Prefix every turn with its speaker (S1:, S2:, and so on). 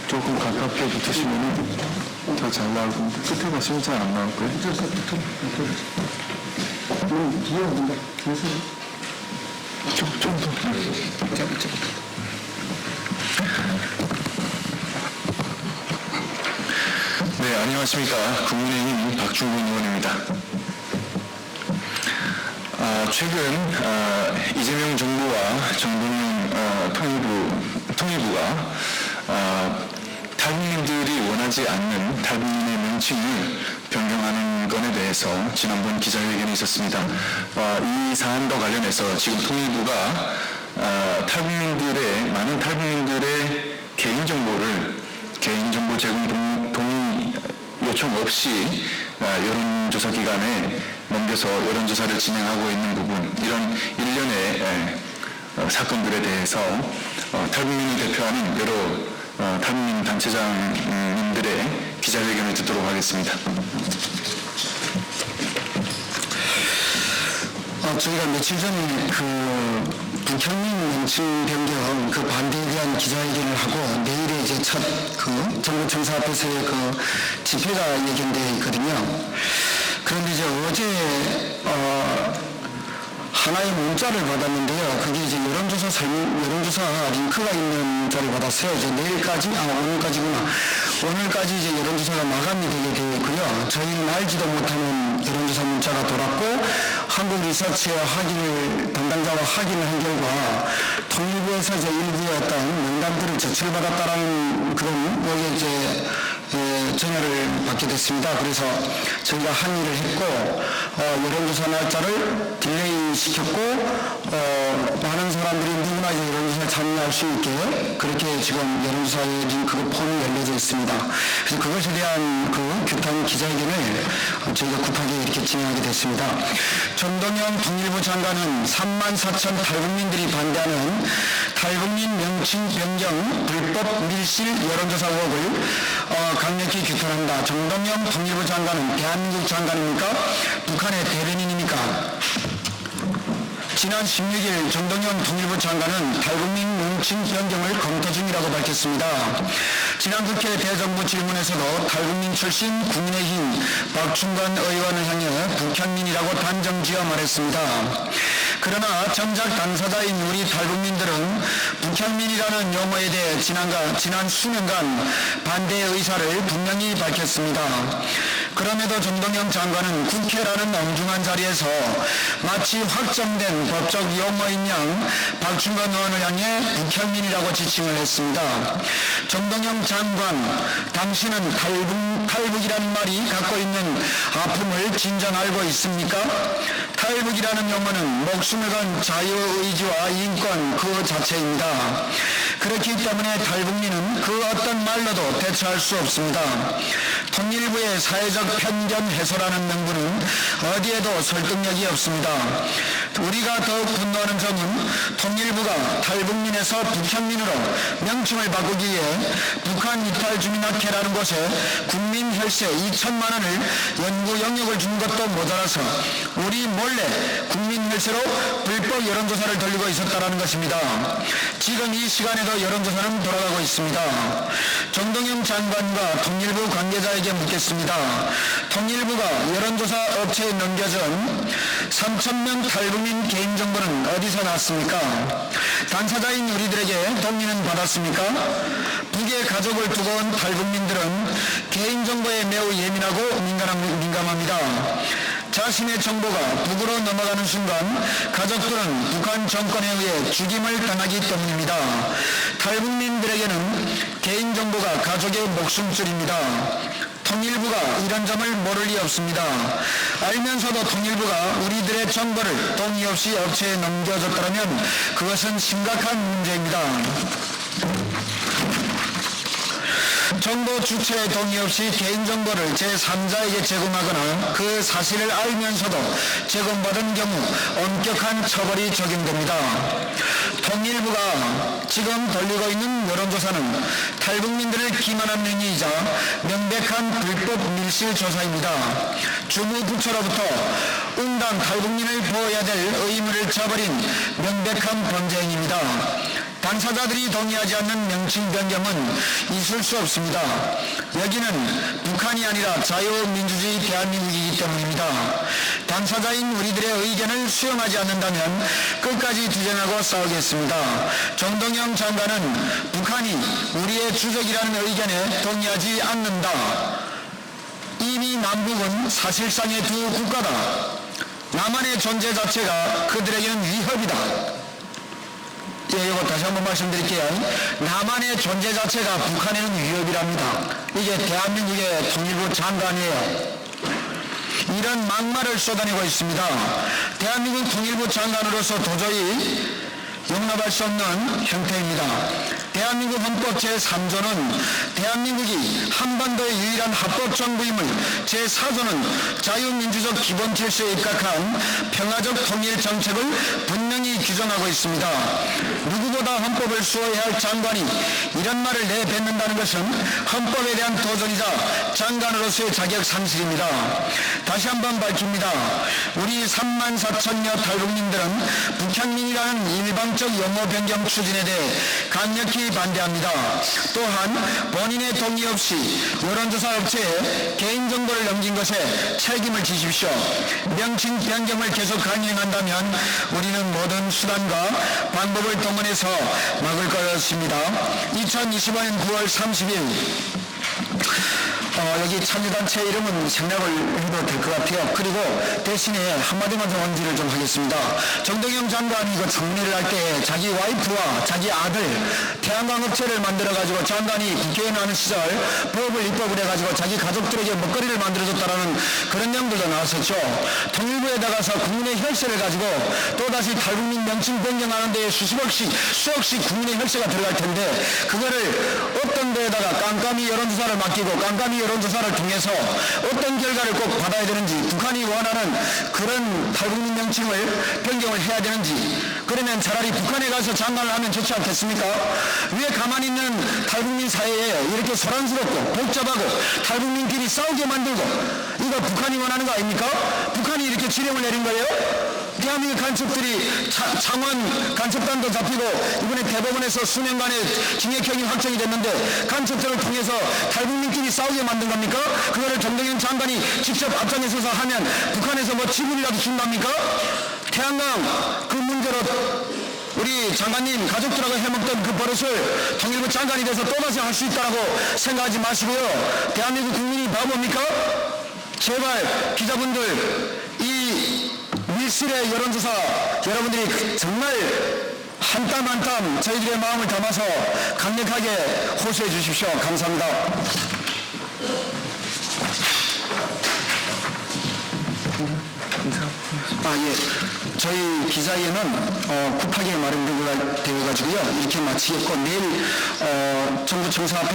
S1: 조금 가깝게 붙으시면 더 잘 나올 겁니다. 끝에 가시면 잘 안 나올 거예요.
S2: 뒤에 온다. 뒤에서.
S1: 좀 더. 네, 안녕하십니까. 국민의힘 박중근 의원입니다. 최근 이재명 정부와 정동영 통일부가 탈북민들이 원하지 않는 탈북민의 명칭을 변경하는 것에 대해서 지난번 기자회견이 있었습니다. 이 사안과 관련해서 지금 통일부가 많은 탈북민들의 개인정보 제공 동의 요청 없이 여론조사 기관에 넘겨서 여론조사를 진행하고 있는 부분, 이런 일련의 사건들에 대해서 탈북민을 대표하는 여러 탈북민 단체장님들의 기자회견을 듣도록 하겠습니다.
S2: 저희가 며칠 전에 북형민 명칭 변경 반대에 대한 기자회견을 하고 내일에 이제 첫 정부청사 앞에서의 집회가 예견되어 있거든요. 그런데 이제 어제 하나의 문자를 받았는데요. 그게 이제 여론조사 링크가 있는 문자를 받았어요. 이제 오늘까지 이제 여론조사가 마감이 되게 되어 있고요. 저희는 알지도 못하는 여론조사 문자가 돌았고, 한국리서치와 담당자와 확인을 한 결과, 통일부에서 이제 일부의 어떤 명단들을 제출받았다라는 그런, 여기에 이제, 전화를 받게 됐습니다. 그래서 저희가 항의를 했고, 여론조사 날짜를 딜레이 시켰고, 많은 사람들이 누구나 이제 여론조사에 참여할 수 있게 그렇게 지금 여론조사의 링크 폼이 열려져 있습니다. 그래서 그것에 대한 규탄 기자회견을 저희가 급하게 이렇게 진행하게 됐습니다. 정동영 통일부 장관은 34,000 탈북민들이 반대하는 탈북민 명칭 변경 불법 밀실 여론조사 의혹을 강력히 규탄한다. 정동영 통일부 장관은 대한민국 장관입니까? 북한의 대변인입니까? 지난 16일 정동영 통일부 장관은 탈북민 명칭 변경을 검토 중이라고 밝혔습니다. 지난 국회 대정부 질문에서도 탈북민 출신 국민의힘 박충건 의원을 향해 북향민이라고 단정지어 말했습니다. 그러나 정작 당사자인 우리 탈북민들은 북향민이라는 용어에 대해 지난 수년간 반대의 의사를 분명히 밝혔습니다. 그럼에도 정동영 장관은 국회라는 엉중한 자리에서 마치 확정된 법적 용어인 양 박충건 의원을 향해 북향민이라고 지칭을 했습니다. 정동영 장관, 당신은 탈북이라는 말이 갖고 있는 아픔을 진정 알고 있습니까? 탈북이라는 용어는 목숨을 건 자유의지와 인권 그 자체입니다. 그렇기 때문에 탈북민은 그 어떤 말로도 대처할 수 없습니다. 통일부의 사회적 편견 해소라는 명분은 어디에도 설득력이 없습니다. 우리가 더욱 분노하는 점은 통일부가 탈북민에서 북향민으로 명칭을 바꾸기 위해 북한 이탈 주민학회라는 곳에 국민 혈세 2천만 원을 연구 영역을 준 것도 모자라서 우리 몰래 국민 혈세로 불법 여론조사를 돌리고 있었다는 것입니다. 지금 이 시간에도 여론조사는 돌아가고 있습니다. 정동영 장관과 통일부 관계자에게 묻겠습니다. 통일부가 여론조사 업체에 넘겨준 3,000명 탈북민 개인정보는 어디서 났습니까? 당사자인 우리들에게 동의는 받았습니까? 북에 가족을 두고 온 탈북민들은 개인정보에 매우 예민하고 민감합니다. 자신의 정보가 북으로 넘어가는 순간 가족들은 북한 정권에 의해 죽임을 당하기 때문입니다. 탈북민들에게는 개인정보가 가족의 목숨줄입니다. 통일부가 이런 점을 모를 리 없습니다. 알면서도 통일부가 우리들의 정보를 동의 없이 업체에 넘겨줬다면 그것은 심각한 문제입니다. 정보 주체의 동의 없이 개인정보를 제3자에게 제공하거나 그 사실을 알면서도 제공받은 경우 엄격한 처벌이 적용됩니다. 통일부가 지금 돌리고 있는 여론조사는 탈북민들을 기만한 행위이자 명백한 불법 밀실 조사입니다. 주무부처로부터 응당 탈북민을 보호해야 될 의무를 저버린 명백한 범죄 행위입니다. 당사자들이 동의하지 않는 명칭 변경은 있을 수 없습니다. 여기는 북한이 아니라 자유민주주의 대한민국이기 때문입니다. 당사자인 우리들의 의견을 수용하지 않는다면 끝까지 투쟁하고 싸우겠습니다. 정동영 장관은 북한이 우리의 주적이라는 의견에 동의하지 않는다. 이미 남북은 사실상의 두 국가다. 남한의 존재 자체가 그들에게는 위협이다. 이거 다시 한번 말씀드릴게요. 남한의 존재 자체가 북한에는 위협이랍니다. 이게 대한민국의 통일부 장관이에요. 이런 막말을 쏟아내고 있습니다. 대한민국 통일부 장관으로서 도저히 용납할 수 없는 형태입니다. 대한민국 헌법 제3조는 대한민국이 한반도의 유일한 합법정부임을, 제4조는 자유민주적 기본 질서에 입각한 평화적 통일 정책을 분명히 규정하고 있습니다. 누구보다 헌법을 수호해야 할 장관이 이런 말을 내뱉는다는 것은 헌법에 대한 도전이자 장관으로서의 자격 상실입니다. 다시 한번 밝힙니다. 우리 3만 4천여 탈북민들은 북향민이라는 일방적 용어 변경 추진에 대해 강력히 반대합니다. 또한 본인의 동의 없이 여론조사 업체에 개인정보를 넘긴 것에 책임을 지십시오. 명칭 변경을 계속 강행한다면 우리는 모든 수단과 방법을 동원해서 막을 것입니다. 2025년 9월 30일 여기 참여단체 이름은 생략을 해도 될 것 같아요. 그리고 대신에 한마디만 좀 언지를 좀 하겠습니다. 정동영 장관이 이거 청문회를 할 때 자기 와이프와 자기 아들 태양광 업체를 만들어가지고 장관이 국회의원 하는 시절 법을 입법을 해가지고 자기 가족들에게 먹거리를 만들어줬다라는 그런 내용들도 나왔었죠. 통일부에 나가서 국민의 혈세를 가지고 또다시 탈북민 명칭 변경하는 데에 수억씩 국민의 혈세가 들어갈 텐데 그거를 어떤 데에다가 깜깜이 여론조사를 맡기고 깜깜이 여론조사를 통해서 어떤 결과를 꼭 받아야 되는지, 북한이 원하는 그런 탈북민 명칭을 변경을 해야 되는지, 그러면 차라리 북한에 가서 장관을 하면 좋지 않겠습니까? 왜 가만히 있는 탈북민 사회에 이렇게 소란스럽고 복잡하고 탈북민끼리 싸우게 만들고, 이거 북한이 원하는 거 아닙니까? 북한이 이렇게 지령을 내린 거예요? 대한민국 간첩들이 창원 간첩단도 잡히고 이번에 대법원에서 수년간의 징역형이 확정이 됐는데 간첩들을 통해서 탈북민끼리 싸우게 만든 겁니까? 그거를 정동영 장관이 직접 앞장에 서서 하면 북한에서 뭐 지분이라도 준답니까? 태양광 그 문제로 우리 장관님 가족들하고 해먹던 그 버릇을 통일부 장관이 돼서 또다시 할 수 있다고 생각하지 마시고요. 대한민국 국민이 바보입니까? 제발 기자분들 이 밀실의 여론조사 여러분들이 정말 한 땀 한 땀 저희들의 마음을 담아서 강력하게 호소해 주십시오. 감사합니다. 저희 기자회는 급하게 마련되어 가지고요. 이렇게 마치겠고 내일 정부 청사 앞에